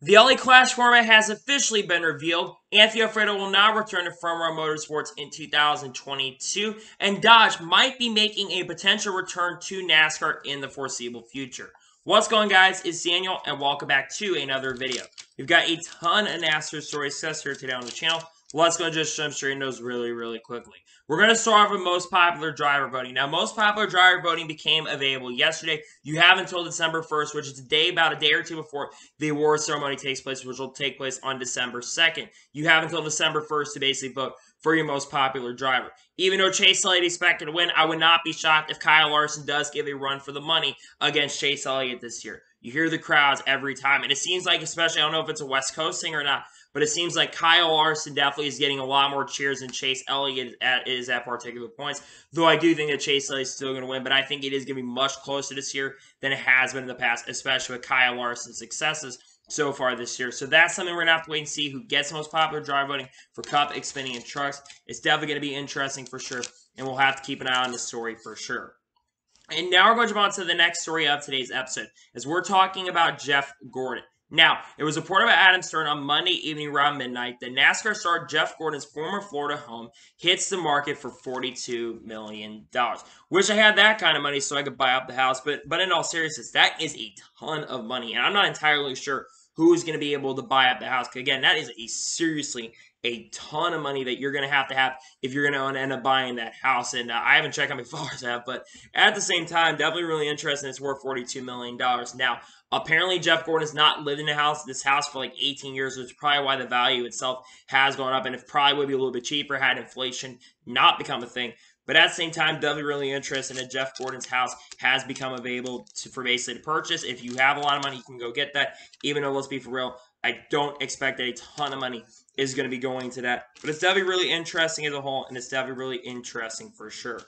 The LA Clash format has officially been revealed. Anthony Alfredo will now return to Front Row Motorsports in 2022, and Dodge might be making a potential return to NASCAR in the foreseeable future. What's going on, guys? It's Daniel, and welcome back to another video. We've got a ton of NASCAR stories discussed here today on the channel. Let's go and just jump straight into those really quickly. We're going to start off with most popular driver voting. Now, most popular driver voting became available yesterday. You have until December 1st, which is about a day or two before the award ceremony takes place, which will take place on December 2nd. You have until December 1st to basically vote for your most popular driver. Even though Chase Elliott is expected to win, I would not be shocked if Kyle Larson does give a run for the money against Chase Elliott this year. You hear the crowds every time, and it seems like, especially, I don't know if it's a West Coast thing or not, but it seems like Kyle Larson definitely is getting a lot more cheers than Chase Elliott is at particular points. Though I do think that Chase Elliott is still going to win, but I think it is going to be much closer this year than it has been in the past, especially with Kyle Larson's successes so far this year. So that's something we're going to have to wait and see who gets the most popular driver voting for Cup, Xfinity, and Trucks. It's definitely going to be interesting for sure, and we'll have to keep an eye on this story for sure. And now we're going to jump on to the next story of today's episode, as we're talking about Jeff Gordon. Now, it was reported by Adam Stern on Monday evening around midnight that NASCAR star Jeff Gordon's former Florida home hits the market for $42 million. Wish I had that kind of money so I could buy up the house, but in all seriousness, that is a ton of money, and I'm not entirely sure who is going to be able to buy up the house. Again, that is seriously a ton of money that you're going to have if you're going to end up buying that house. And I haven't checked how many followers I have, but at the same time, definitely really interesting. It's worth $42 million. Now, apparently, Jeff Gordon has not lived in this house for like 18 years, which is probably why the value itself has gone up, and it probably would be a little bit cheaper had inflation not become a thing. But at the same time, definitely really interesting that Jeff Gordon's house has become available for basically to purchase. If you have a lot of money, you can go get that. Even though, let's be for real, I don't expect that a ton of money is going to be going to that. But it's definitely really interesting as a whole, and it's definitely really interesting for sure.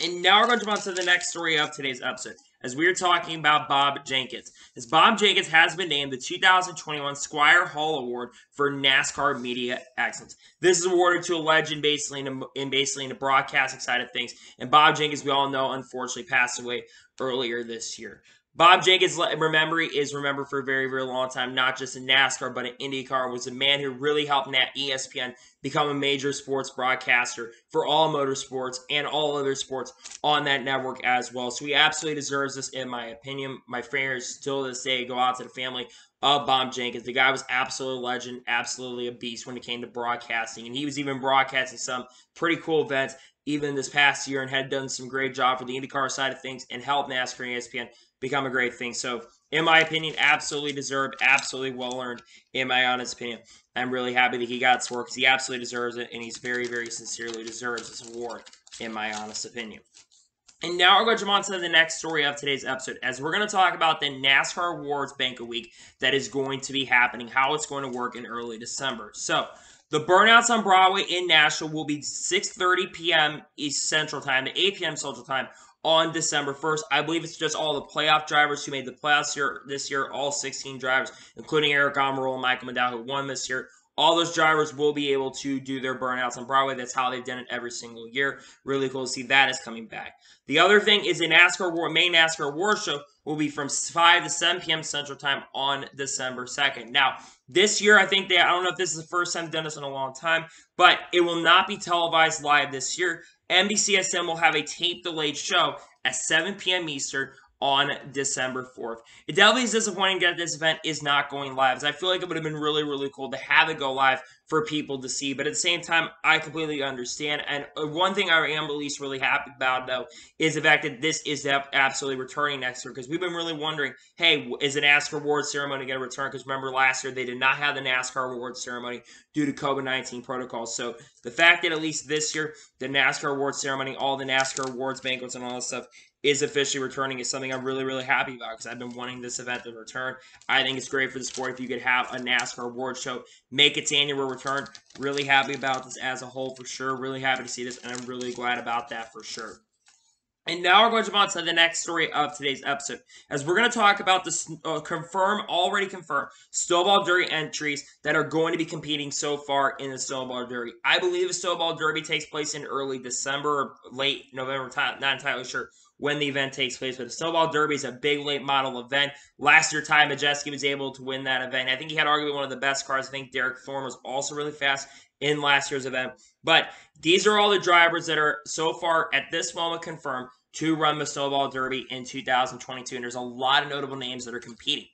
And now we're going to jump on to the next story of today's episode, as we are talking about Bob Jenkins. As Bob Jenkins has been named the 2021 Squire Hall Award for NASCAR Media Excellence. This is awarded to a legend basically in the broadcasting side of things. And Bob Jenkins, we all know, unfortunately passed away earlier this year. Bob Jenkins, is remembered for a very long time, not just in NASCAR, but in IndyCar. Was a man who really helped ESPN become a major sports broadcaster for all motorsports and all other sports on that network as well. So he absolutely deserves this, in my opinion. My prayers still to this day go out to the family of Bob Jenkins. The guy was absolutely a legend, absolutely a beast when it came to broadcasting. And he was even broadcasting some pretty cool events even this past year and had done some great job for the IndyCar side of things and helped NASCAR and ESPN become a great thing. So, in my opinion, absolutely deserved, absolutely well earned, in my honest opinion. I'm really happy that he got this award because he absolutely deserves it, and he's very sincerely deserves this award, in my honest opinion. And now we're going to jump on to the next story of today's episode, as we're going to talk about the NASCAR Awards Banquet Week that is going to be happening, how it's going to work in early December. So, the Burnouts on Broadway in Nashville will be 6:30 p.m. East Central Time to 8 p.m. Central Time on December 1st. I believe it's just all the playoff drivers who made the playoffs this year, all 16 drivers, including Eric Almirola and Michael McDowell, who won this year. All those drivers will be able to do their burnouts on Broadway. That's how they've done it every single year. Really cool to see that is coming back. The other thing is the main NASCAR Award Show will be from 5 to 7 p.m. Central Time on December 2nd. Now, this year, I don't know if this is the first time they've done this in a long time, but it will not be televised live this year. NBCSN will have a tape-delayed show at 7 p.m. Eastern on December 4th. It definitely is disappointing that this event is not going live, as I feel like it would have been really cool to have it go live for people to see. But at the same time, I completely understand. And one thing I am at least really happy about, though, is the fact that this is absolutely returning next year. Because we've been really wondering, hey, is the NASCAR Awards ceremony going to return? Because remember last year, they did not have the NASCAR Awards ceremony due to COVID-19 protocols. So the fact that at least this year, the NASCAR Awards ceremony, all the NASCAR Awards banquets and all that stuff is officially returning is something I'm really happy about, because I've been wanting this event to return. I think it's great for the sport if you could have a NASCAR award show, make its annual return. Really happy about this as a whole for sure. Really happy to see this, and I'm really glad about that for sure. And now we're going to jump on to the next story of today's episode, as we're going to talk about the already confirmed Snowball Derby entries that are going to be competing so far in the Snowball Derby. I believe the Snowball Derby takes place in early December or late November, not entirely sure when the event takes place. But the Snowball Derby is a big late model event. Last year, Ty Majeski was able to win that event. I think he had arguably one of the best cars. I think Derek Thorne was also really fast in last year's event. But these are all the drivers that are so far at this moment confirmed to run the Snowball Derby in 2022. And there's a lot of notable names that are competing.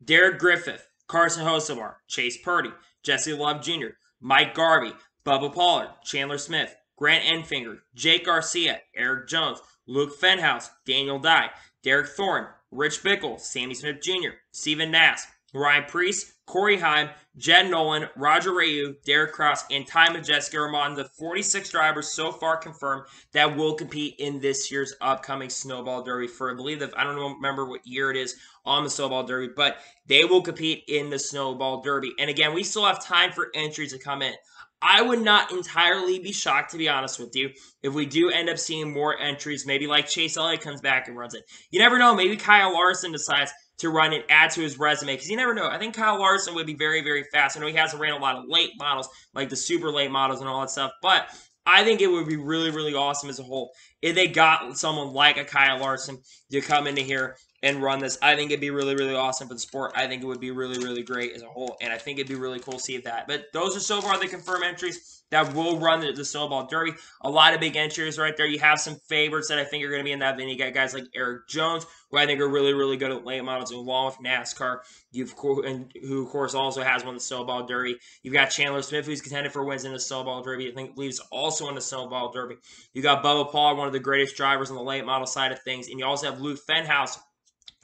Derek Griffith, Carson Hocevar, Chase Purdy, Jesse Love Jr., Mike Garvey, Bubba Pollard, Chandler Smith, Grant Enfinger, Jake Garcia, Eric Jones, Luke Fenhouse, Daniel Dye, Derek Thorne, Rich Bickle, Sammy Smith Jr., Steven Nass, Ryan Preece, Corey Heim, Jed Nolan, Roger Rayu, Derek Kraus, and Ty Majeski are among the 46 drivers so far confirmed that will compete in this year's upcoming Snowball Derby for, I believe, I don't remember what year it is on the Snowball Derby, but they will compete in the Snowball Derby. And again, we still have time for entries to come in. I would not entirely be shocked, to be honest with you, if we do end up seeing more entries, maybe like Chase Elliott comes back and runs it. You never know, maybe Kyle Larson decides to run and add to his resume, because you never know. I think Kyle Larson would be very, very fast. I know he hasn't ran a lot of late models, like the super late models and all that stuff, but I think it would be really, really awesome as a whole if they got someone like a Kyle Larson to come into here and run this. I think it'd be really, really awesome for the sport. I think it would be really, really great as a whole, and I think it'd be really cool to see that. But those are so far the confirmed entries that will run the Snowball Derby. A lot of big entries right there. You have some favorites that I think are going to be in that event. You got guys like Eric Jones, who I think are really, really good at late models, along with NASCAR, who, of course, also has won the Snowball Derby. You've got Chandler Smith, who's contended for wins in the Snowball Derby. I think believes also in the Snowball Derby. You got Bubba Pollard, one of the greatest drivers on the late model side of things. And you also have Luke Fenhouse,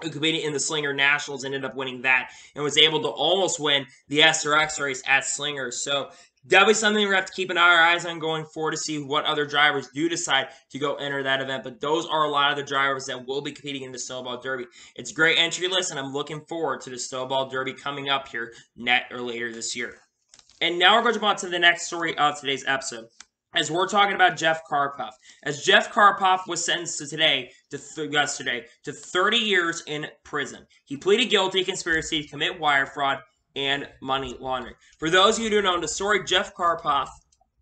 who competed in the Slinger Nationals, ended up winning that, and was able to almost win the SRX race at Slinger. So definitely something we're going to have to keep our eyes on going forward to see what other drivers do decide to go enter that event. But those are a lot of the drivers that will be competing in the Snowball Derby. It's a great entry list, and I'm looking forward to the Snowball Derby coming up here later this year. And now we're going to jump on to the next story of today's episode, as we're talking about Jeff Karpov. As Jeff Karpov was sentenced yesterday to 30 years in prison. He pleaded guilty to conspiracy to commit wire fraud and money laundering. For those of you who don't know the story, Jeff Karpov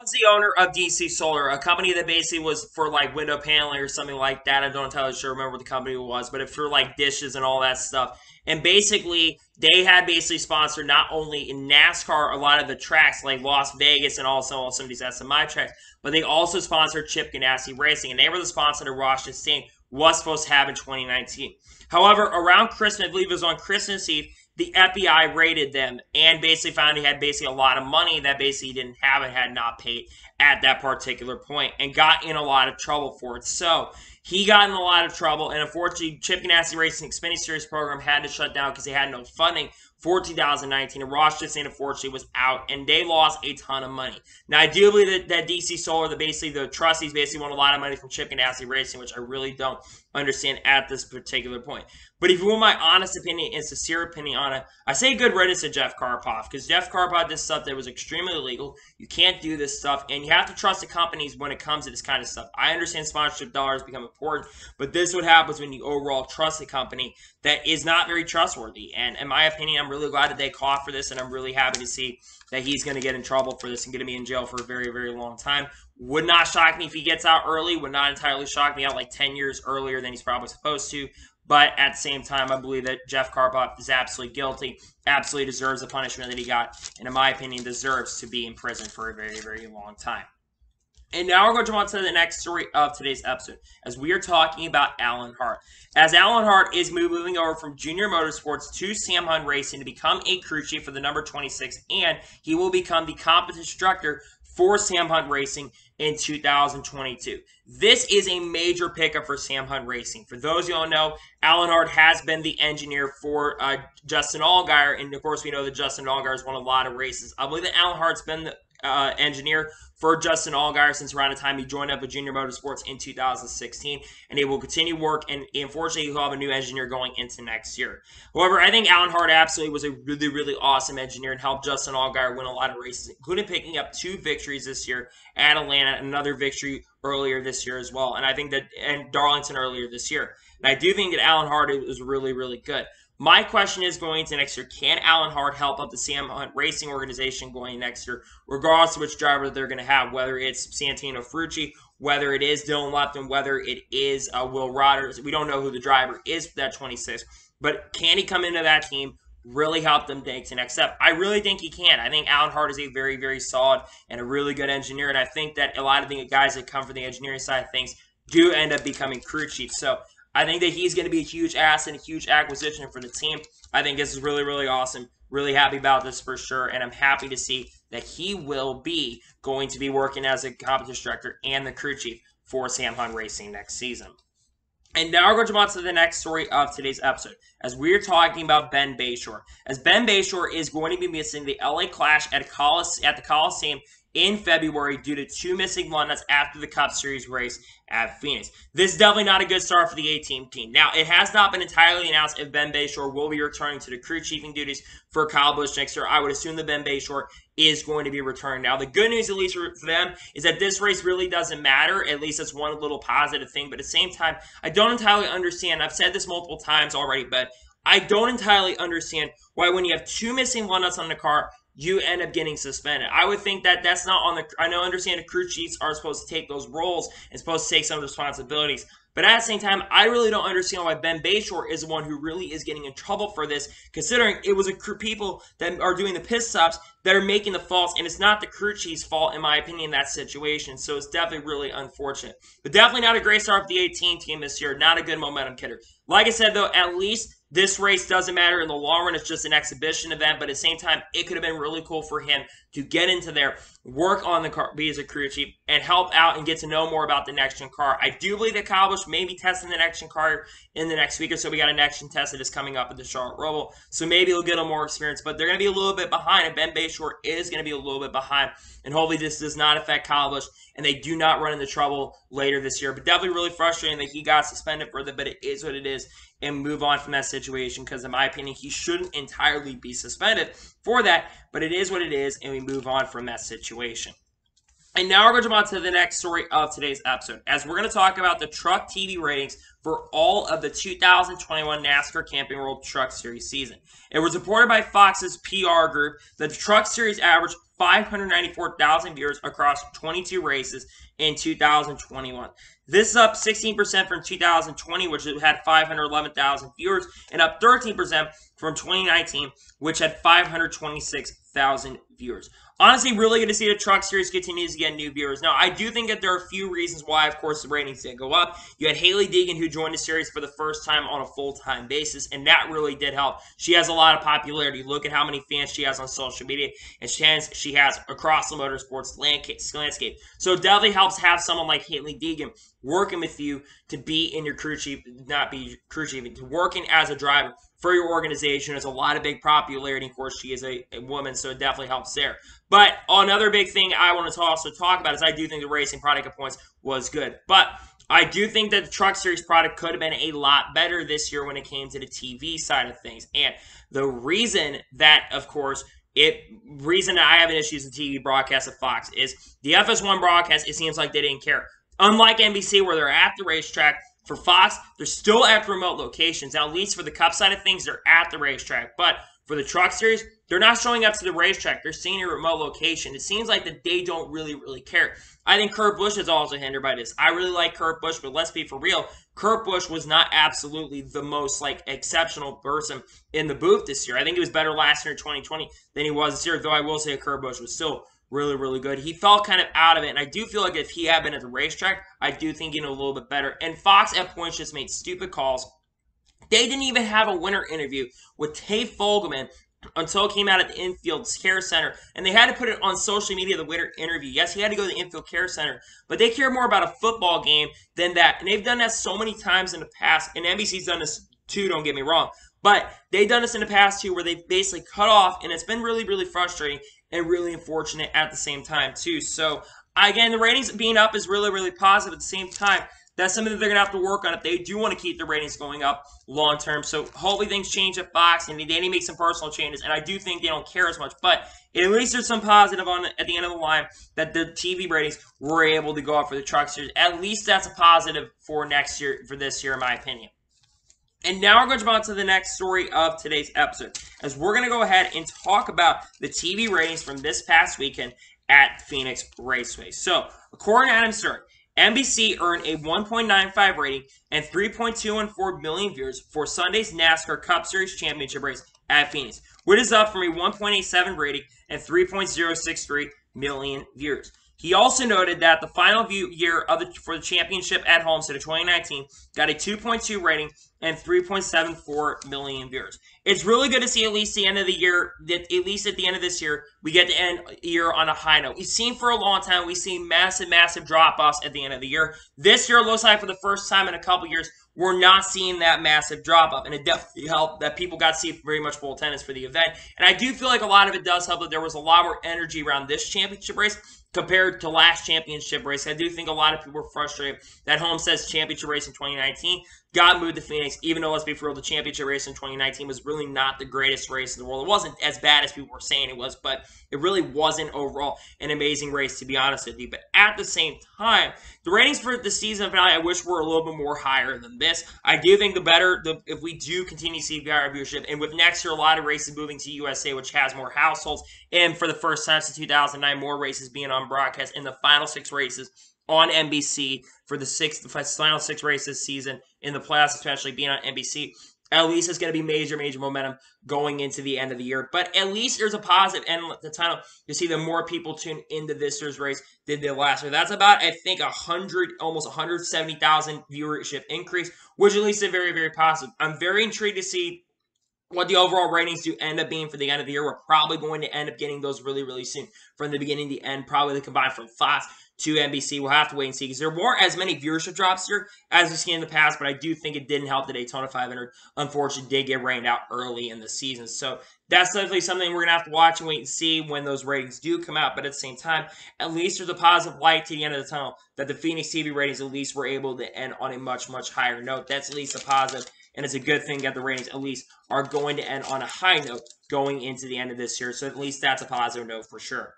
was the owner of DC Solar, a company that basically was for like window paneling or something like that. I don't entirely sure remember what the company was, but it's for like dishes and all that stuff. And basically, they had sponsored not only in NASCAR a lot of the tracks like Las Vegas and also some of these SMI tracks, but they also sponsored Chip Ganassi Racing, and they were the sponsor that Washington State was supposed to have in 2019. However, around Christmas, I believe it was on Christmas Eve, the FBI raided them and basically found he had a lot of money that he didn't have and had not paid at that particular point, and got in a lot of trouble for it. So he got in a lot of trouble, and unfortunately, Chip Ganassi Racing Xfinity Series program had to shut down because they had no funding for 2019, and Washington State, unfortunately, was out, and they lost a ton of money. Now, I do believe that DC Solar, the trustees won a lot of money from Chip Ganassi Racing, which I really don't understand at this particular point. But if you want my honest opinion and sincere opinion on it, I say good riddance to Jeff Karpov, because Jeff Karpov did stuff that was extremely illegal. You can't do this stuff, and you have to trust the companies when it comes to this kind of stuff. I understand sponsorship dollars become important, but this is what happens when you overall trust a company that is not very trustworthy. And in my opinion, I'm really glad that they caught for this, and I'm really happy to see that he's going to get in trouble for this and going to be in jail for a very, very long time. Would not shock me if he gets out early. Would not entirely shock me out like 10 years earlier than he's probably supposed to. But at the same time, I believe that Jeff Karpov is absolutely guilty, absolutely deserves the punishment that he got, and in my opinion, deserves to be in prison for a very, very long time. And now we're going to jump on to the next story of today's episode, as we are talking about Alan Hart. As Alan Hart is moving over from Junior Motorsports to Sam Hunt Racing to become a crew chief for the number 26, and he will become the competition instructor for Sam Hunt Racing in 2022. This is a major pickup for Sam Hunt Racing. For those who don't know, Alan Hart has been the engineer for Justin Allgaier, and of course we know that Justin Allgaier has won a lot of races. I believe that Alan Hart's been the engineer for Justin Allgaier since around the time he joined up with Junior Motorsports in 2016, and he will continue work, and unfortunately he'll have a new engineer going into next year. However, I think Alan Hart absolutely was a really, really awesome engineer and helped Justin Allgaier win a lot of races, including picking up 2 victories this year at Atlanta, and another victory earlier this year as well, and Darlington earlier this year. And I do think that Alan Hart is really, really good. My question is going into next year, can Alan Hart help up the Sam Hunt Racing organization going next year, regardless of which driver they're going to have, whether it's Santino Ferrucci, whether it is Dylan Lupton, whether it is Will Rogers. We don't know who the driver is for that 26, but can he come into that team, really help them take the next step? I really think he can. I think Alan Hart is a very, very solid and a really good engineer, and I think that a lot of the guys that come from the engineering side of things do end up becoming crew chiefs. So I think that he's going to be a huge asset and a huge acquisition for the team. I think this is really, really awesome. Really happy about this for sure, and I'm happy to see that he will be going to be working as a competition director and the crew chief for Sam Hunt Racing next season. And now we're going to move on to the next story of today's episode, as we're talking about Ben Beshore. As Ben Beshore is going to be missing the LA Clash at the Coliseum in February due to 2 missing run-outs after the Cup Series race at Phoenix. This is definitely not a good start for the A-Team team. Now, it has not been entirely announced if Ben Beshore will be returning to the crew chiefing duties for Kyle Busch next year. I would assume that Ben Beshore is going to be returning. Now, the good news, at least for them, is that this race really doesn't matter. At least that's one little positive thing. But at the same time, I don't entirely understand. I've said this multiple times already, but I don't entirely understand why when you have 2 missing run-outs on the car, you end up getting suspended. I would think that that's not on the... I understand the crew chiefs are supposed to take those roles and supposed to take some of the responsibilities. But at the same time, I really don't understand why Ben Beshore is the one who really is getting in trouble for this, considering it was people that are doing the pit stops that are making the faults, and it's not the crew chief's fault, in my opinion, in that situation. So it's definitely really unfortunate. But definitely not a great start for the 18 team this year. Not a good momentum killer. Like I said, though, at least this race doesn't matter in the long run. It's just an exhibition event, but at the same time, it could have been really cool for him to get into there, work on the car, be as a crew chief, and help out and get to know more about the next-gen car. I do believe that Kyle Busch may be testing the next-gen car in the next week or so. We got a next-gen test that is coming up at the Charlotte Roval, so maybe he'll get a more experience, but they're going to be a little bit behind, and Ben Beshore is going to be a little bit behind, and hopefully this does not affect Kyle Busch, and they do not run into trouble later this year. But definitely really frustrating that he got suspended for that, but it is what it is, and move on from that situation, because in my opinion, he shouldn't entirely be suspended for that, but it is what it is, and we move on from that situation. And now we're going to move on to the next story of today's episode, as we're going to talk about the truck TV ratings for all of the 2021 NASCAR Camping World Truck Series season. It was reported by Fox's PR group that the Truck Series averaged 594,000 viewers across 22 races in 2021. This is up 16% from 2020, which had 511,000 viewers, and up 13% from 2019, which had 526,000 viewers. Honestly, really good to see the Truck Series continues to get new viewers. Now, I do think that there are a few reasons why, of course, the ratings didn't go up. You had Hailie Deegan, who joined the series for the first time on a full-time basis, and that really did help. She has a lot of popularity. Look at how many fans she has on social media, and she has across the motorsports landscape. So it definitely helps have someone like Hailie Deegan working with you to be in your crew chief, not be crew chief, working as a driver for your organization. There's a lot of big popularity. Of course, she is a woman, so it definitely helps there. But another big thing I want to also talk about is I do think the racing product at points was good. But I do think that the Truck Series product could have been a lot better this year when it came to the TV side of things. And the reason that, of course, reason that I have an issue with the TV broadcast of Fox is the FS1 broadcast, it seems like they didn't care. Unlike NBC, where they're at the racetrack, for Fox, they're still at remote locations. Now, at least for the Cup side of things, they're at the racetrack. But for the Truck Series, they're not showing up to the racetrack. They're seeing a remote location. It seems like that they don't really care. I think Kurt Busch is also hindered by this. I really like Kurt Busch, but let's be for real. Kurt Busch was not absolutely the most exceptional person in the booth this year. I think he was better last year in 2020 than he was this year, though I will say Kurt Busch was still really good. He felt kind of out of it, and I do feel like if he had been at the racetrack, I do think he'd a little bit better. And Fox at points just made stupid calls. They didn't even have a winner interview with Dave Fogelman until it came out at the Infield Care Center, and they had to put it on social media, the winner interview. Yes, he had to go to the Infield Care Center, but they care more about a football game than that, and they've done that so many times in the past, and NBC's done this too, don't get me wrong, but they've done this in the past too, where they basically cut off, and it's been really frustrating and really unfortunate at the same time too. So again, the ratings being up is really positive. At the same time, that's something that they're going to have to work on if they do want to keep the ratings going up long term. So hopefully things change at Fox, and they need to make some personal changes. And I do think they don't care as much, but at least there's some positive at the end of the line that the TV ratings were able to go up for the Truck Series. At least that's a positive for next year, for this year, in my opinion. And now we're going to move on to the next story of today's episode, as we're going to go ahead and talk about the TV ratings from this past weekend at Phoenix Raceway. So, according to Adam Stern, NBC earned a 1.95 rating and 3.214 million viewers for Sunday's NASCAR Cup Series Championship race at Phoenix, which is up from a 1.87 rating and 3.063 million viewers. He also noted that the final year for the championship at Homestead of 2019 got a 2.2 rating and 3.74 million viewers. It's really good to see at least the end of the year, that at least at the end of this year, we get to end the year on a high note. We've seen for a long time, we've seen massive drop-offs at the end of the year. This year, it looks like for the first time in a couple years, we're not seeing that massive drop-off, and it definitely helped that people got to see very much full attendance for the event. And I do feel like a lot of it does help that there was a lot more energy around this championship race compared to last championship race. I do think a lot of people were frustrated that Homestead's championship race in 2019 got moved to Phoenix, even though, let's be real, the championship race in 2019 was really not the greatest race in the world. It wasn't as bad as people were saying it was, but it really wasn't overall an amazing race, to be honest with you. But at the same time, the ratings for the season finale, I wish were a little bit more higher than this. I do think if we do continue to see higher viewership, and with next year a lot of races moving to USA, which has more households, and for the first time since 2009, more races being on broadcast, in the final 6 races on NBC for the final 6 races this season, in the playoffs especially being on NBC, at least it's going to be major momentum going into the end of the year. But at least there's a positive end of the tunnel. You see that more people tune into this year's race than did last year. That's about, I think, almost 170,000 viewership increase, which at least is very positive. I'm very intrigued to see what the overall ratings do end up being for the end of the year. We're probably going to end up getting those really soon. From the beginning to the end, probably combined from Fox to NBC. We'll have to wait and see, because there weren't as many viewership drops here as we've seen in the past, but I do think it didn't help the Daytona 500. Unfortunately, did get rained out early in the season. So that's definitely something we're going to have to watch and wait and see when those ratings do come out. But at the same time, at least there's a positive light to the end of the tunnel that the Phoenix TV ratings at least were able to end on a much higher note. That's at least a positive. And it's a good thing that the ratings at least are going to end on a high note going into the end of this year. So at least that's a positive note for sure.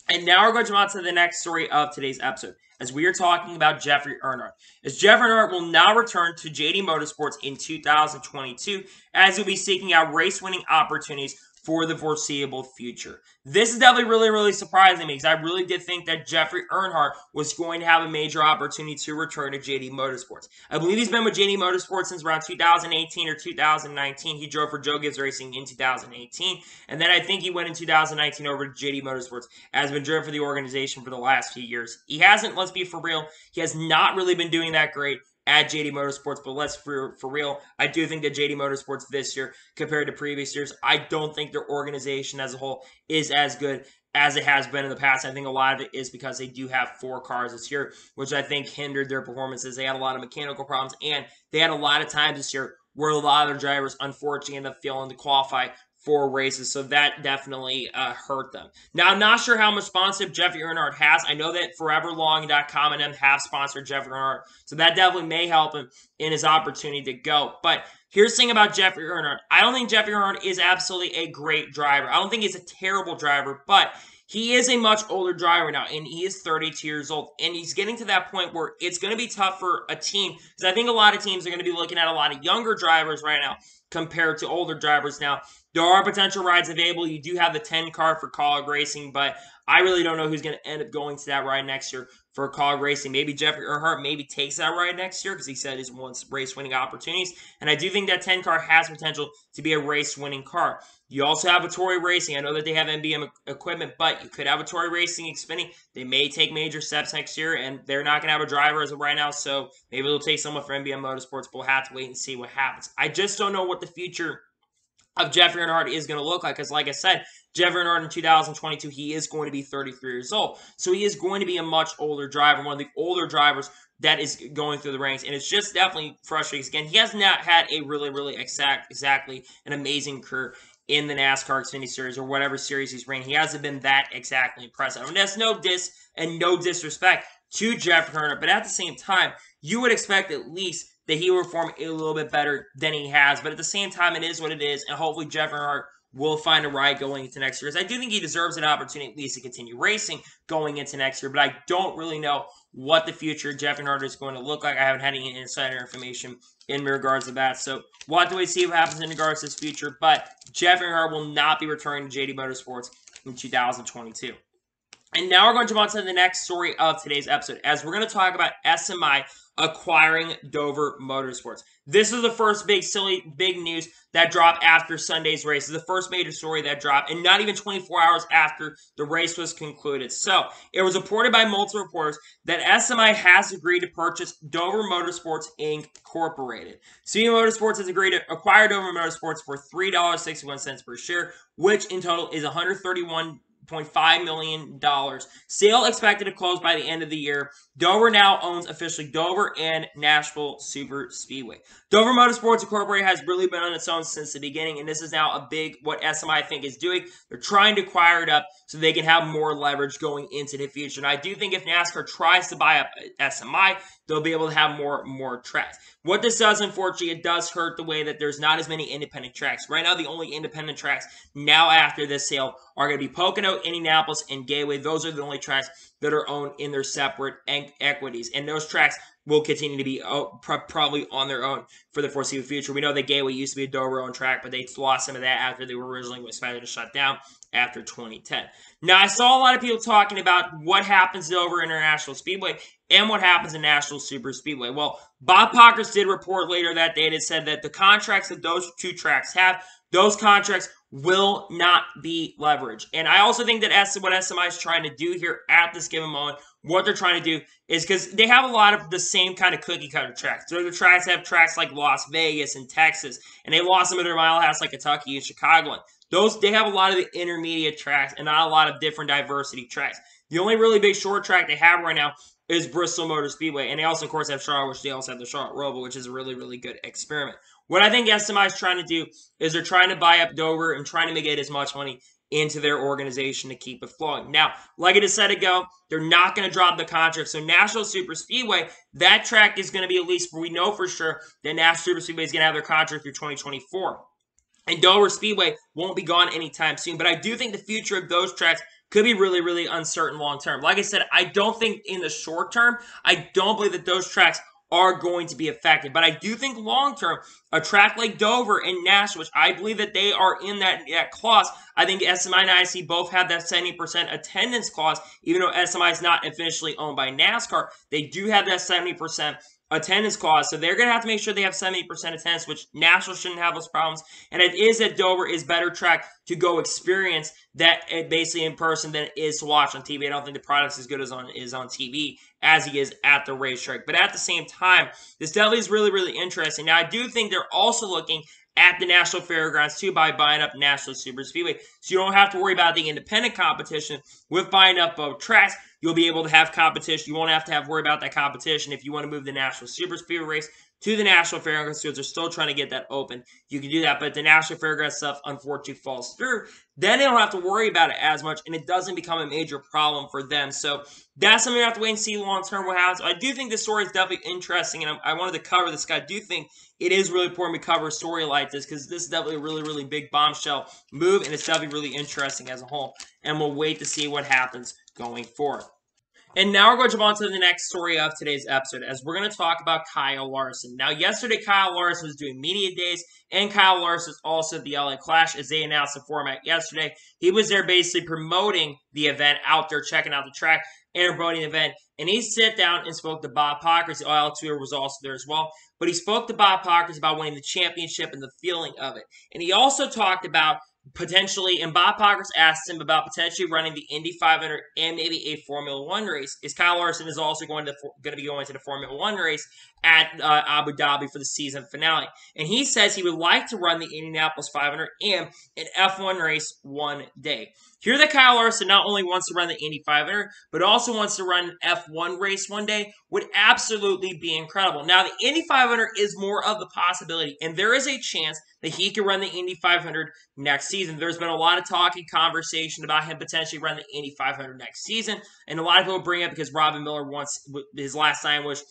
And now we're going to move on to the next story of today's episode, as we are talking about Jeffrey Earnhardt. As Jeffrey Earnhardt will now return to JD Motorsports in 2022, as he'll be seeking out race-winning opportunities for the foreseeable future. This is definitely really surprising me, because I really did think that Jeffrey Earnhardt was going to have a major opportunity to return to JD Motorsports. I believe he's been with JD Motorsports since around 2018 or 2019. He drove for Joe Gibbs Racing in 2018, and then I think he went in 2019 over to JD Motorsports, has been driven for the organization for the last few years. He hasn't, let's be for real, he has not really been doing that great at JD Motorsports, but let's for real, I do think that JD Motorsports this year, compared to previous years, I don't think their organization as a whole is as good as it has been in the past. I think a lot of it is because they do have 4 cars this year, which I think hindered their performances. They had a lot of mechanical problems, and they had a lot of times this year where a lot of their drivers unfortunately ended up failing to qualify for races, so that definitely hurt them. Now, I'm not sure how much sponsorship Jeffrey Earnhardt has. I know that ForeverLong.com and them have sponsored Jeffrey Earnhardt, so that definitely may help him in his opportunity to go. But here's the thing about Jeffrey Earnhardt. I don't think Jeffrey Earnhardt is absolutely a great driver. I don't think he's a terrible driver, but he is a much older driver now, and he is 32 years old, and he's getting to that point where it's going to be tough for a team, because I think a lot of teams are going to be looking at a lot of younger drivers right now compared to older drivers. Now, there are potential rides available. You do have the 10 car for Kaulig Racing, but I really don't know who's going to end up going to that ride next year for Kaulig Racing. Maybe Jeffrey Earnhardt maybe takes that ride next year, because he said he wants race-winning opportunities. And I do think that 10 car has potential to be a race-winning car. You also have Tory Racing. I know that they have MBM equipment, but you could have Tory Racing Xfinity. They may take major steps next year, and they're not going to have a driver as of right now, so maybe they'll take someone from MBM Motorsports, but we'll have to wait and see what happens. I just don't know what the future of Jeffrey Earnhardt is going to look like, because like I said, Jeffrey Earnhardt in 2022, he is going to be 33 years old. So he is going to be a much older driver, one of the older drivers that is going through the ranks, and it's just definitely frustrating. Again, he has not had a really exactly an amazing career in the NASCAR Xfinity Series or whatever series he's ran. He hasn't been that exactly impressive. I mean, that's no diss and no disrespect to Jeffrey Earnhardt, but at the same time, you would expect at least that he will perform a little bit better than he has. But at the same time, it is what it is, and hopefully Jeffrey Earnhardt will find a ride going into next year. I do think he deserves an opportunity at least to continue racing going into next year, but I don't really know what the future of Jeffrey Earnhardt is going to look like. I haven't had any insider information in regards to that, so we'll have to wait and see what happens in regards to his future, but Jeffrey Earnhardt will not be returning to JD Motorsports in 2022. And now we're going to jump on to the next story of today's episode, as we're going to talk about SMI acquiring Dover Motorsports. This is the first big news that dropped after Sunday's race. This is the first major story that dropped, and not even 24 hours after the race was concluded. So, it was reported by multiple reporters that SMI has agreed to purchase Dover Motorsports Incorporated. CB Motorsports has agreed to acquire Dover Motorsports for $3.61 per share, which in total is $131.5 million. Sale expected to close by the end of the year. Dover now owns officially Dover and Nashville Super Speedway. Dover Motorsports Incorporated has really been on its own since the beginning, and this is now a big, what SMI I think is doing. They're trying to acquire it up so they can have more leverage going into the future. And I do think if NASCAR tries to buy up SMI, they'll be able to have more tracks. What this does, unfortunately, it does hurt the way that there's not as many independent tracks. Right now, the only independent tracks now after this sale are going to be Pocono, Indianapolis, and Gateway. Those are the only tracks that are owned in their separate equities. And those tracks will continue to be probably on their own for the foreseeable future. We know that Gateway used to be a Dover-owned track, but they lost some of that after they were originally expected to shut down after 2010. Now, I saw a lot of people talking about what happens to Dover International Speedway and what happens in National Super Speedway. Well, Bob Pockrass did report later that day that said that the contracts that those two tracks have, those contracts will not be leveraged. And I also think that what SMI is trying to do here at this given moment, what they're trying to do is because they have a lot of the same kind of cookie cutter tracks. So the tracks have tracks like Las Vegas and Texas, and they lost some of their mile house like Kentucky and Chicagoland. They have a lot of the intermediate tracks and not a lot of different diversity tracks. The only really big short track they have right now is Bristol Motor Speedway. And they also, of course, have Charlotte, which they also have the Charlotte Roval, which is a really, really good experiment. What I think SMI is trying to do is they're trying to buy up Dover and trying to get as much money into their organization to keep it flowing. Now, like I just said ago, they're not going to drop the contract. So National Super Speedway, that track is going to be at least, we know for sure that National Super Speedway is going to have their contract through 2024. And Dover Speedway won't be gone anytime soon. But I do think the future of those tracks could be really, really uncertain long term. Like I said, I don't think in the short term, I don't believe that those tracks are going to be affected. But I do think long term, a track like Dover and Nashville, which I believe that they are in that clause. I think SMI and IC both have that 70% attendance clause, even though SMI is not officially owned by NASCAR. They do have that 70% attendance clause, so they're going to have to make sure they have 70% attendance, which Nashville shouldn't have those problems. And it is that Dover is better track to go experience that basically in person than it is to watch on TV. I don't think the product's as good as on TV as he is at the racetrack. But at the same time, this definitely is really, really interesting. Now, I do think they're also looking at the National Fairgrounds too by buying up National Super Speedway. So you don't have to worry about the independent competition with buying up both tracks. You'll be able to have competition. You won't have to worry about that competition if you want to move the National Super Speedway race to the National Fairgrounds, because they're still trying to get that open. You can do that, but the National Fairgrounds stuff unfortunately falls through. Then they don't have to worry about it as much, and it doesn't become a major problem for them. So that's something you have to wait and see long term what happens. I do think this story is definitely interesting, and I wanted to cover this. I do think it is really important we cover a story like this, because this is definitely a really, really big bombshell move, and it's definitely really interesting as a whole. And we'll wait to see what happens going forward. And now we're going to jump on to the next story of today's episode, as we're going to talk about Kyle Larson. Now, yesterday, Kyle Larson was doing media days, and Kyle Larson was also at the LA Clash, as they announced the format yesterday. He was there basically promoting the event, out there checking out the track and promoting the event. And he sat down and spoke to Bob Pockrass. The OL Tour was also there as well. But he spoke to Bob Pockrass about winning the championship and the feeling of it. And he also talked about potentially, and Bob Pockrass asked him about potentially running the Indy 500 and maybe a Formula One race, is Kyle Larson is also going to be going to the Formula One race at Abu Dhabi for the season finale. And he says he would like to run the Indianapolis 500 and an F1 race one day. Here that Kyle Larson not only wants to run the Indy 500, but also wants to run an F1 race one day would absolutely be incredible. Now, the Indy 500 is more of the possibility, and there is a chance that he could run the Indy 500 next season. There's been a lot of talk and conversation about him potentially running the Indy 500 next season, and a lot of people bring it up because Robin Miller wants his last time was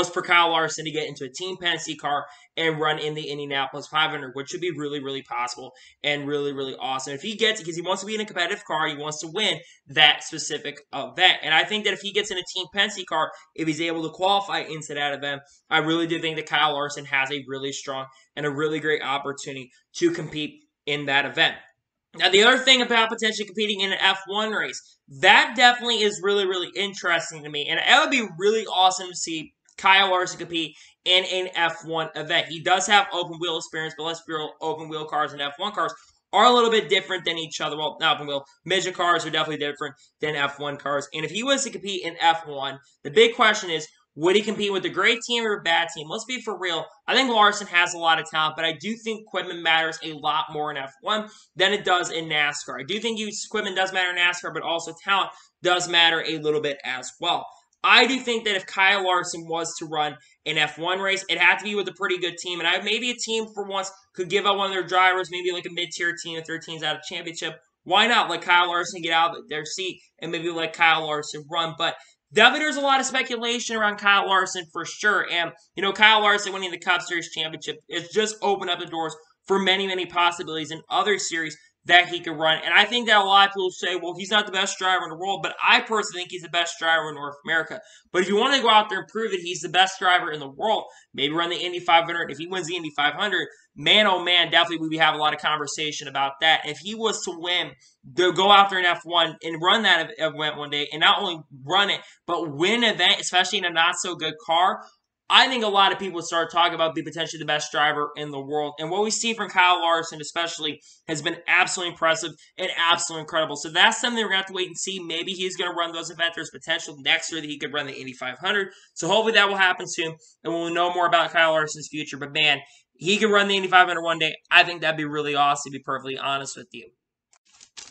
for Kyle Larson to get into a Team Penske car and run in the Indianapolis 500, which would be really, really possible and really, really awesome. If he gets it, because he wants to be in a competitive car, he wants to win that specific event. And I think that if he gets in a Team Penske car, if he's able to qualify into that event, I really do think that Kyle Larson has a really strong and a really great opportunity to compete in that event. Now, the other thing about potentially competing in an F1 race, that definitely is really, really interesting to me. And it would be really awesome to see Kyle Larson compete in an F1 event. He does have open wheel experience, but let's be real, open wheel cars and F1 cars are a little bit different than each other. Well, not open wheel. Midget cars are definitely different than F1 cars. And if he was to compete in F1, the big question is, would he compete with a great team or a bad team? Let's be for real. I think Larson has a lot of talent, but I do think equipment matters a lot more in F1 than it does in NASCAR. I do think equipment does matter in NASCAR, but also talent does matter a little bit as well. I do think that if Kyle Larson was to run an F1 race, it had to be with a pretty good team. And maybe a team for once could give up one of their drivers, maybe like a mid-tier team if their team's out of championship. Why not let Kyle Larson get out of their seat and maybe let Kyle Larson run? But definitely there's a lot of speculation around Kyle Larson for sure. And, Kyle Larson winning the Cup Series championship has just opened up the doors for many, many possibilities in other series that he could run. And I think that a lot of people say, well, he's not the best driver in the world, but I personally think he's the best driver in North America. But if you want to go out there and prove that he's the best driver in the world, maybe run the Indy 500. If he wins the Indy 500, man, oh man, definitely we have a lot of conversation about that. If he was to win, to go out there in F1 and run that event one day, and not only run it, but win an event, especially in a not-so-good car, I think a lot of people start talking about potentially the best driver in the world. And what we see from Kyle Larson especially has been absolutely impressive and absolutely incredible. So that's something we're going to have to wait and see. Maybe he's going to run those events. There's potential next year that he could run the Indy 500. So hopefully that will happen soon, and we'll know more about Kyle Larson's future. But man, he could run the Indy 500 one day. I think that'd be really awesome, to be perfectly honest with you.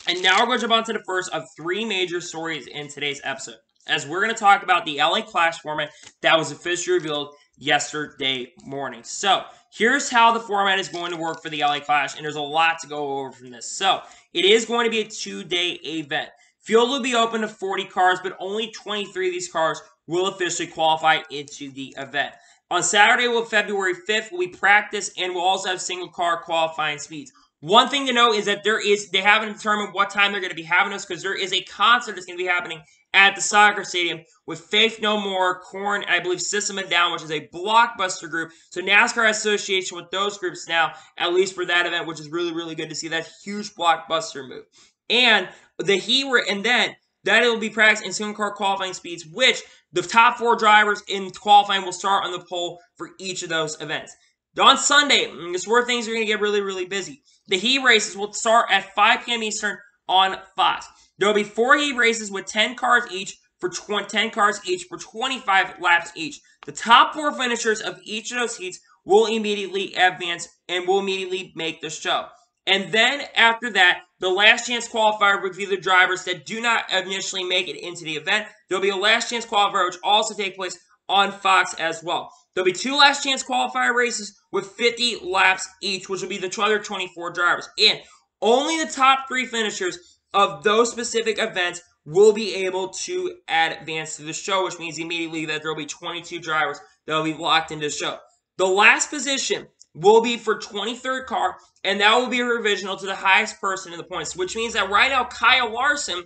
And now we're going to jump on to the first of three major stories in today's episode, as we're going to talk about the LA Clash format that was officially revealed yesterday morning. So here's how the format is going to work for the LA Clash, and there's a lot to go over from this. So it is going to be a 2-day event. Field will be open to 40 cars, but only 23 of these cars will officially qualify into the event. On Saturday, February 5th, we practice, and we'll also have single car qualifying speeds. One thing to know is that they haven't determined what time they're going to be having us, because there is a concert that's going to be happening at the soccer stadium with Faith No More, Korn, and I believe System of a Down, which is a blockbuster group. So NASCAR has association with those groups now, at least for that event, which is really, really good to see. That huge blockbuster move. And then that it'll be practiced in single car qualifying speeds, which the top 4 drivers in qualifying will start on the pole for each of those events. On Sunday, this is where things are going to get really, really busy. The heat races will start at 5 p.m. Eastern on Fox. There will be 4 heat races with 10 cars each for 25 laps each. The top 4 finishers of each of those heats will immediately advance and will immediately make the show. And then after that, the last chance qualifier will be the drivers that do not initially make it into the event. There will be a last chance qualifier, which also take place on Fox as well. There'll be 2 last chance qualifier races with 50 laps each, which will be the other 24 drivers. And only the top 3 finishers of those specific events will be able to advance to the show, which means immediately that there will be 22 drivers that will be locked into the show. The last position will be for 23rd car, and that will be revisional to the highest person in the points, which means that right now Kyle Larson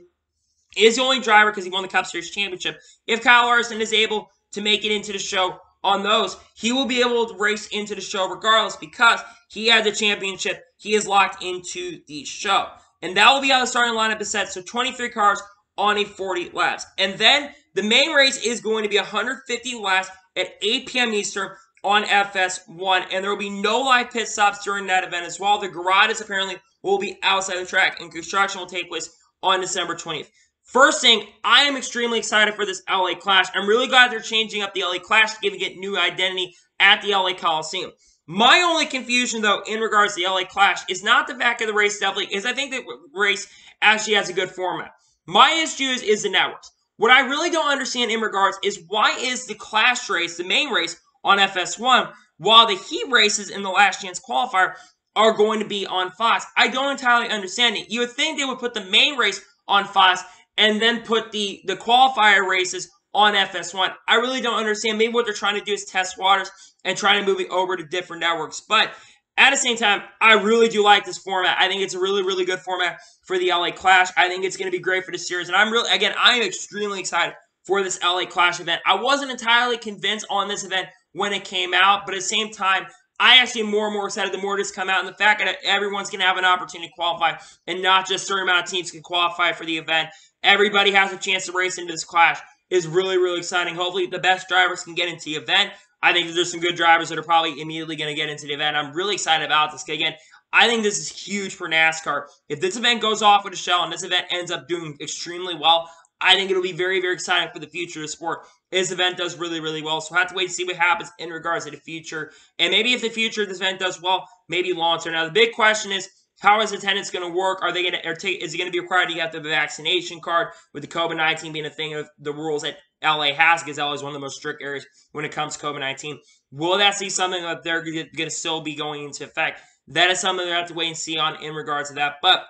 is the only driver, because he won the Cup Series championship. If Kyle Larson is able to make it into the show on those, he will be able to race into the show regardless, because he had the championship. He is locked into the show. And that will be how the starting lineup is set. So 23 cars on a 40 laps. And then the main race is going to be 150 laps at 8 p.m. Eastern on FS1. And there will be no live pit stops during that event as well. The garages apparently will be outside the track, and construction will take place on December 20th. First thing, I am extremely excited for this LA Clash. I'm really glad they're changing up the LA Clash, giving it new identity at the LA Coliseum. My only confusion, though, in regards to the LA Clash is not the fact of the race, definitely, is I think the race actually has a good format. My issue is the networks. What I really don't understand in regards is why is the Clash race, the main race, on FS1, while the heat races in the last chance qualifier are going to be on Fox. I don't entirely understand it. You would think they would put the main race on Fox and then put the qualifier races on FS1. I really don't understand. Maybe what they're trying to do is test waters and trying to move it over to different networks. But at the same time, I really do like this format. I think it's a really, really good format for the LA Clash. I think it's going to be great for the series. And I am extremely excited for this LA Clash event. I wasn't entirely convinced on this event when it came out, but at the same time, I actually am more and more excited the more this come out, and the fact that everyone's going to have an opportunity to qualify, and not just a certain amount of teams can qualify for the event. Everybody has a chance to race into this clash is really, really exciting. Hopefully, the best drivers can get into the event. I think there's some good drivers that are probably immediately going to get into the event. I'm really excited about this. Again, I think this is huge for NASCAR. If this event goes off with a shell and this event ends up doing extremely well, I think it'll be very, very exciting for the future of the sport. This event does really, really well. So we'll have to wait to see what happens in regards to the future. And maybe if the future of this event does well, maybe long term. Now, the big question is, how is attendance going to work? Are they going to, is it going to be required you have to have a vaccination card, with the COVID-19 being a thing of the rules that LA has, because LA is one of the most strict areas when it comes to COVID-19. Will that see something that they're going to still be going into effect? That is something they have to wait and see on in regards to that. But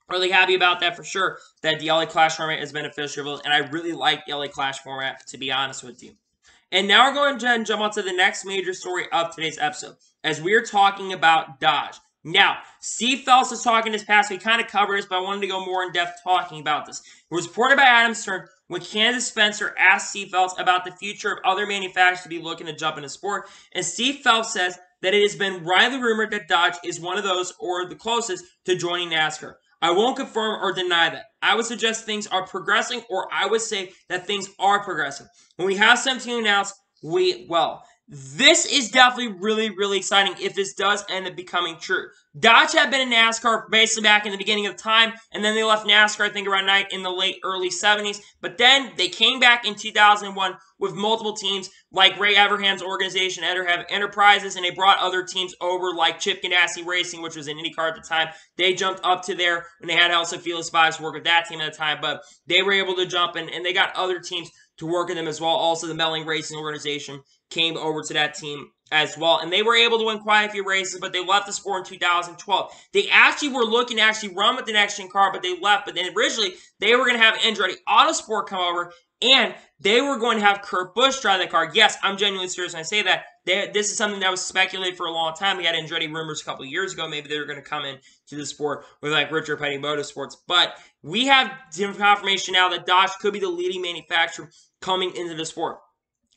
really happy about that for sure, that the LA Clash format is beneficial, and I really like the LA Clash format, to be honest with you. And now we're going to jump on to the next major story of today's episode, as we're talking about Dodge. Now, Steve Phelps was talking this past week, kind of covered this, but I wanted to go more in depth talking about this. It was reported by Adam Stern when Candace Spencer asked Steve Phelps about the future of other manufacturers to be looking to jump into sport, and Steve Phelps says that it has been widely rumored that Dodge is one of those or the closest to joining NASCAR. I won't confirm or deny that. I would suggest things are progressing, or I would say that things are progressing. When we have something to announce, this is definitely really, really exciting if this does end up becoming true. Dodge had been in NASCAR basically back in the beginning of time, and then they left NASCAR, I think, around in the early 70s. But then they came back in 2001 with multiple teams like Ray Evernham's organization, Enterprises, and they brought other teams over like Chip Ganassi Racing, which was in IndyCar at the time. They jumped up to there when they had also Felix Spies work with that team at the time, but they were able to jump in, and they got other teams to work with them as well. Also, the Melling Racing organization came over to that team as well, and they were able to win quite a few races, but they left the sport in 2012. They actually were looking to actually run with the next-gen car, but they left. But then originally, they were going to have Andretti Autosport come over, and they were going to have Kurt Busch drive that car. Yes, I'm genuinely serious when I say that. This is something that was speculated for a long time. We had Andretti rumors a couple of years ago. Maybe they were going to come in to the sport with like Richard Petty Motorsports. But we have confirmation now that Dodge could be the leading manufacturer coming into the sport.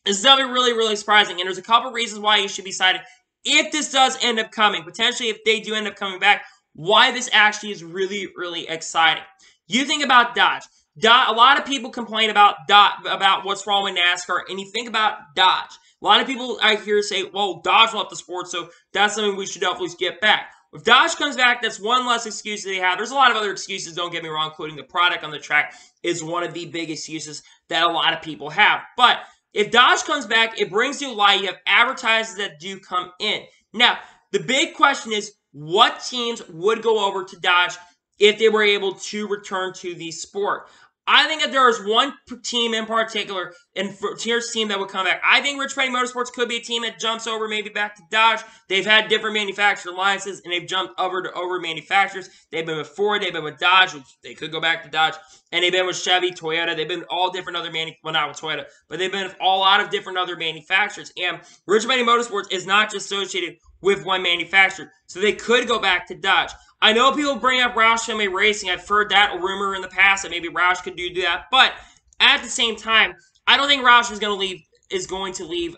This is definitely really, really surprising. And there's a couple of reasons why you should be excited if this does end up coming. Potentially, if they do end up coming back, why this actually is really, really exciting. You think about Dodge. A lot of people complain about what's wrong with NASCAR, and you think about Dodge. A lot of people I hear say, well, Dodge left the sport, so that's something we should definitely get back. If Dodge comes back, that's one less excuse that they have. There's a lot of other excuses, don't get me wrong, including the product on the track is one of the big excuses that a lot of people have. But if Dodge comes back, it brings you light. You have advertisers that do come in. Now, the big question is, what teams would go over to Dodge if they were able to return to the sport? I think that there is one team in particular, and here's a team that would come back. I think Rich Petty Motorsports could be a team that jumps over maybe back to Dodge. They've had different manufacturer alliances, and they've jumped over to manufacturers. They've been with Ford, they've been with Dodge, which they could go back to Dodge, and they've been with Chevy, Toyota. They've been with all different other well, not with Toyota, but they've been with a lot of different other manufacturers. And Rich Petty Motorsports is not just associated with one manufacturer, so they could go back to Dodge. I know people bring up Roush Fenway Racing. I've heard that rumor in the past that maybe Roush could do that, but at the same time, I don't think Roush is going to leave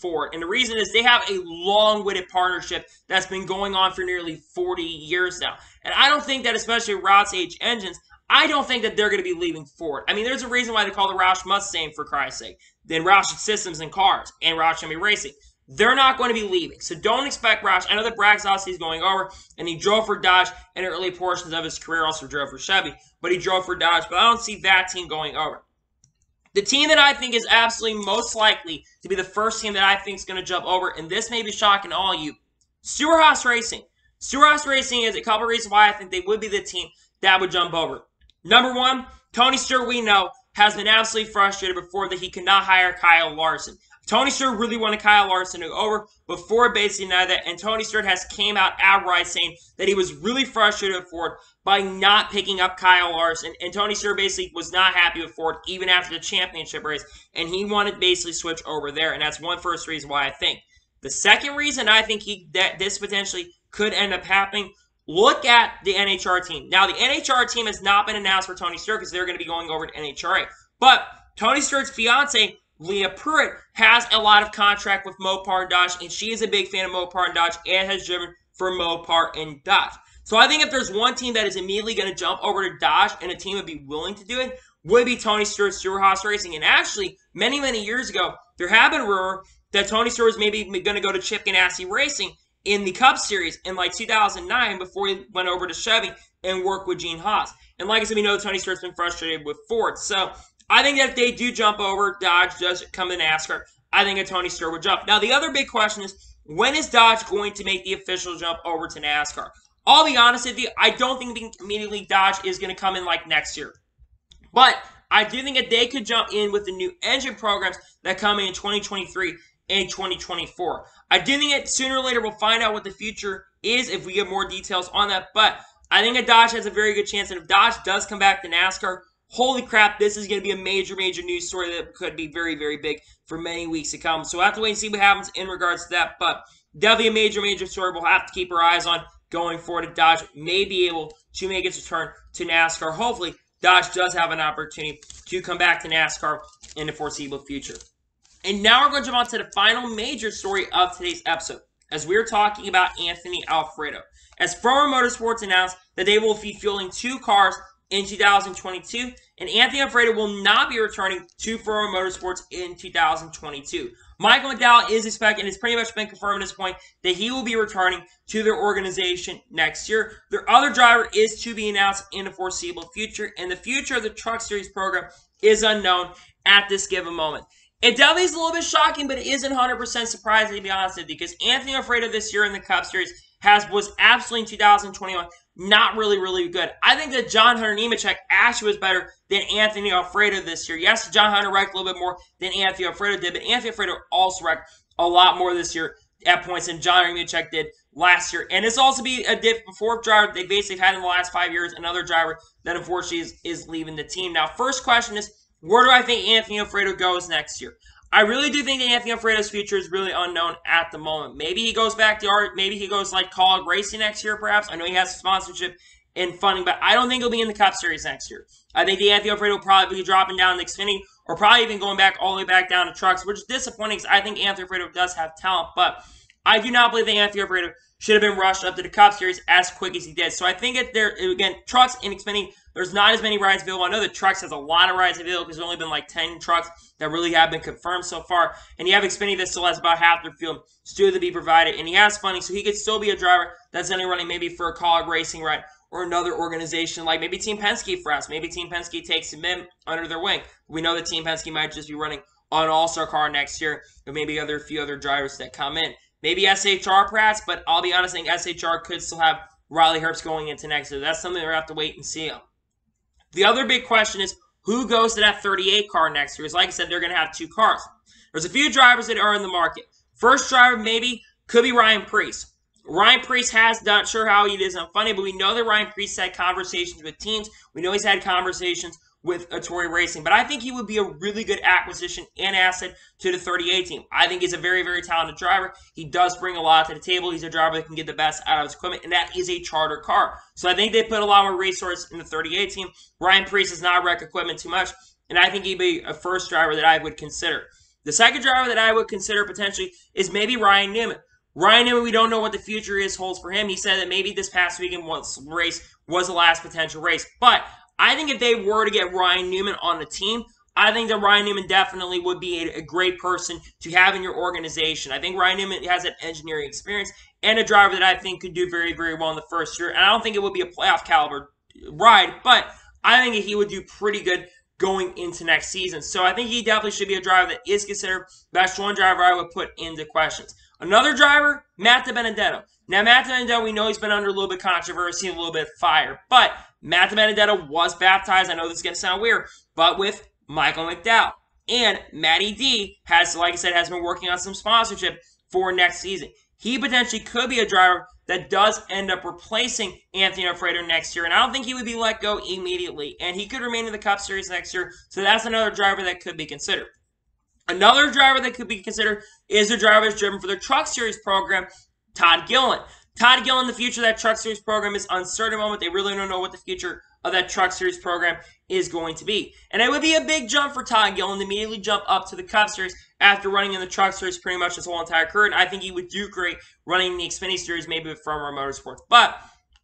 Ford, and the reason is they have a long-winded partnership that's been going on for nearly 40 years now, and I don't think that, especially Roush H engines, I don't think that they're going to be leaving Ford. I mean, there's a reason why they call the Roush Mustang, for Christ's sake, then Roush Systems and Cars and Roush Fenway Racing. They're not going to be leaving. So don't expect Roush. I know that Brad Keselowski is going over, and he drove for Dodge in early portions of his career, also drove for Chevy, but he drove for Dodge, but I don't see that team going over. The team that I think is absolutely most likely to be the first team that I think is going to jump over, and this may be shocking to all of you, Stewart-Haas Racing. Stewart-Haas Racing is a couple of reasons why I think they would be the team that would jump over. Number one, Tony Stewart, we know, has been absolutely frustrated before that he could not hire Kyle Larson. Tony Stewart really wanted Kyle Larson to go over before basically denied that, and Tony Stewart has came out outright saying that he was really frustrated with Ford by not picking up Kyle Larson, and Tony Stewart basically was not happy with Ford even after the championship race, and he wanted to basically switch over there, and that's one first reason why I think. The second reason I think that this potentially could end up happening, look at the NHR team. Now, the NHR team has not been announced for Tony Stewart because they're going to be going over to NHRA, but Tony Stewart's fiance Leah Pruitt has a lot of contract with Mopar and Dodge, and she is a big fan of Mopar and Dodge and has driven for Mopar and Dodge. So I think if there's one team that is immediately going to jump over to Dodge and a team would be willing to do it, would be Tony Stewart, Stewart-Haas Racing. And actually, many, many years ago, there have been rumors that Tony Stewart was maybe going to go to Chip Ganassi Racing in the Cup Series in like 2009 before he went over to Chevy and worked with Gene Haas. And like I said, we know Tony Stewart's been frustrated with Ford. So I think that if they do jump over, Dodge does come to NASCAR, I think a Tony Stewart would jump. Now, the other big question is, when is Dodge going to make the official jump over to NASCAR? I'll be honest with you, I don't think immediately Dodge is going to come in like next year. But I do think that they could jump in with the new engine programs that come in 2023 and 2024. I do think that sooner or later we'll find out what the future is if we get more details on that. But I think that Dodge has a very good chance. And if Dodge does come back to NASCAR, holy crap, this is going to be a major, major news story that could be very, very big for many weeks to come. So we'll have to wait and see what happens in regards to that. But definitely a major, major story we'll have to keep our eyes on going forward. Dodge may be able to make its return to NASCAR. Hopefully, Dodge does have an opportunity to come back to NASCAR in the foreseeable future. And now we're going to jump on to the final major story of today's episode, as we're talking about Anthony Alfredo. As Farmer Motorsports announced that they will be fielding 2 cars in 2022, and Anthony Alfredo will not be returning to Farmer Motorsports in 2022. Michael McDowell is expecting, and it's pretty much been confirmed at this point, that he will be returning to their organization next year. Their other driver is to be announced in the foreseeable future, and the future of the Truck Series program is unknown at this given moment. It definitely is a little bit shocking, but it isn't 100% surprising, to be honest with you, because Anthony Alfredo this year in the Cup Series was absolutely in 2021 not really good. I think that John Hunter Nemechek actually was better than Anthony Alfredo this year. Yes, John Hunter wrecked a little bit more than Anthony Alfredo did, but Anthony Alfredo also wrecked a lot more this year at points than John Hunter Nemechek did last year. And this also be a fourth driver they basically had in the last 5 years, another driver that unfortunately is leaving the team. Now, first question is, where do I think Anthony Alfredo goes next year? I really do think that Anthony Alfredo's future is really unknown at the moment. Maybe he goes back to art. Maybe he goes like Kaulig Racing next year, perhaps. I know he has sponsorship and funding, but I don't think he'll be in the Cup Series next year. I think the Anthony Alfredo will probably be dropping down to Xfinity or probably even going back all the way back down to trucks, which is disappointing because I think Anthony Alfredo does have talent, but I do not believe that Anthony Alfredo should have been rushed up to the Cup Series as quick as he did. So I think that there, again, trucks and Xfinity, there's not as many rides available. I know that trucks has a lot of rides available because there's only been like 10 trucks that really have been confirmed so far. And you have Xfinity that still has about half their field still to be provided. And he has funding, so he could still be a driver that's only running maybe for a Kaulig Racing ride or another organization like maybe Team Penske for us. Maybe Team Penske takes him in under their wing. We know that Team Penske might just be running on an all-star car next year, or maybe a few other drivers that come in. Maybe SHR perhaps, but I'll be honest, I think SHR could still have Riley Herbst going into next year. That's something we're going to have to wait and see on. The other big question is, who goes to that 38 car next year? Because like I said, they're going to have 2 cars. There's a few drivers that are in the market. First driver maybe could be Ryan Preece. Ryan Preece has, not sure how he is on Funny, but we know that Ryan Preece had conversations with teams. We know he's had conversations with Atori Racing, but I think he would be a really good acquisition and asset to the 38 team. I think he's a very, very talented driver. He does bring a lot to the table. He's a driver that can get the best out of his equipment, and that is a charter car. So I think they put a lot more resources in the 38 team. Ryan Preece does not wreck equipment too much, and I think he'd be a first driver that I would consider. The second driver that I would consider potentially is maybe Ryan Newman. Ryan Newman, we don't know what the future holds for him. He said that maybe this past weekend race was the last potential race, but I think if they were to get Ryan Newman on the team, I think that Ryan Newman definitely would be a great person to have in your organization. I think Ryan Newman has that engineering experience and a driver that I think could do very, very well in the first year. And I don't think it would be a playoff caliber ride, but I think he would do pretty good going into next season. So I think he definitely should be a driver that is considered. That's one driver I would put into questions. Another driver, Matt DiBenedetto. Now, Matt DiBenedetto, we know he's been under a little bit of controversy, a little bit of fire, but Matt DiBenedetto was baptized. I know this is going to sound weird, but with Michael McDowell. And Matty D has, like I said, has been working on some sponsorship for next season. He potentially could be a driver that does end up replacing Anthony Alfredo next year, and I don't think he would be let go immediately, and he could remain in the Cup Series next year, so that's another driver that could be considered. Another driver that could be considered is a driver that's driven for the Truck Series program, Todd Gilliland. Todd Gilliland, the future of that Truck Series program is uncertain at the moment. They really don't know what the future of that Truck Series program is going to be. And it would be a big jump for Todd Gilliland to immediately jump up to the Cup Series after running in the Truck Series pretty much his whole entire career. And I think he would do great running the Xfinity Series, maybe with Farmers Motorsports. But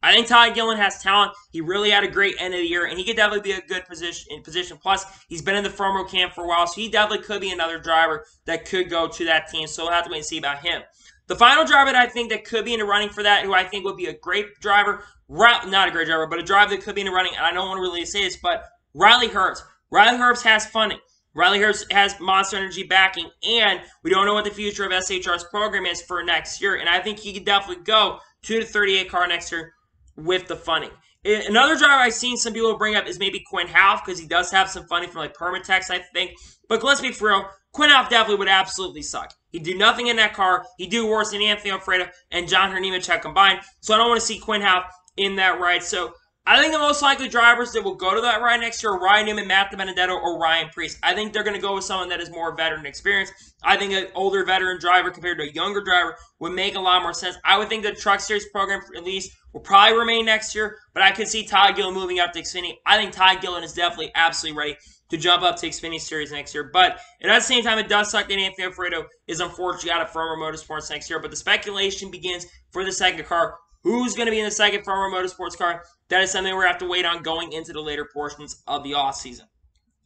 I think Todd Gilliland has talent. He really had a great end of the year, and he could definitely be a good position. Plus, he's been in the Farm Road camp for a while, so he definitely could be another driver that could go to that team. So we'll have to wait and see about him. The final driver that I think that could be in the running for that, who I think would be a great driver, not a great driver, but a driver that could be in the running, and I don't want to really say this, but Riley Herbst. Riley Herbst has funding. Riley Herbst has Monster Energy backing, and we don't know what the future of SHR's program is for next year, and I think he could definitely go to the 38 car next year with the funding. Another driver I've seen some people bring up is maybe Quin Houff, because he does have some funding from like Permatex, I think. But let's be for real, Quin Houff definitely would absolutely suck. He'd do nothing in that car. He'd do worse than Anthony Alfredo and John Nemechek combined. So I don't want to see Quin Houff in that ride. So I think the most likely drivers that will go to that ride next year are Ryan Newman, Matt DiBenedetto, or Ryan Preece. I think they're going to go with someone that is more veteran experience. I think an older veteran driver compared to a younger driver would make a lot more sense. I would think the Truck Series program, at least, will probably remain next year, but I could see Todd Gilliland moving up to Xfinity. I think Todd Gilliland is definitely absolutely ready to jump up to Xfinity Series next year. But at the same time, it does suck that Anthony Alfredo is unfortunately out of Farmers Motorsports next year. But the speculation begins for the second car. Who's going to be in the second Farmers Motorsports car? That is something we're going to have to wait on going into the later portions of the offseason.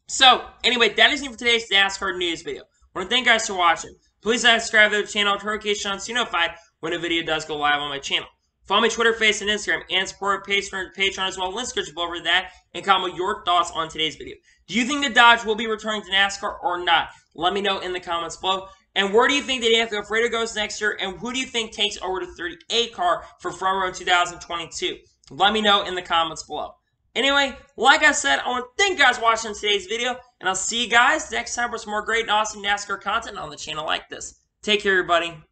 So, anyway, that is it for today's NASCAR news video. I want to thank you guys for watching. Please subscribe to the channel, turn notifications so you're notified when a video does go live on my channel. Follow me Twitter, Facebook, and Instagram, and support page for Patreon as well. Links description below over that, and comment your thoughts on today's video. Do you think the Dodge will be returning to NASCAR or not? Let me know in the comments below. And where do you think that Anthony Alfredo goes next year? And who do you think takes over the 38 car for Front Row 2022? Let me know in the comments below. Anyway, like I said, I want to thank you guys for watching today's video. And I'll see you guys next time for some more great and awesome NASCAR content on the channel like this. Take care, everybody.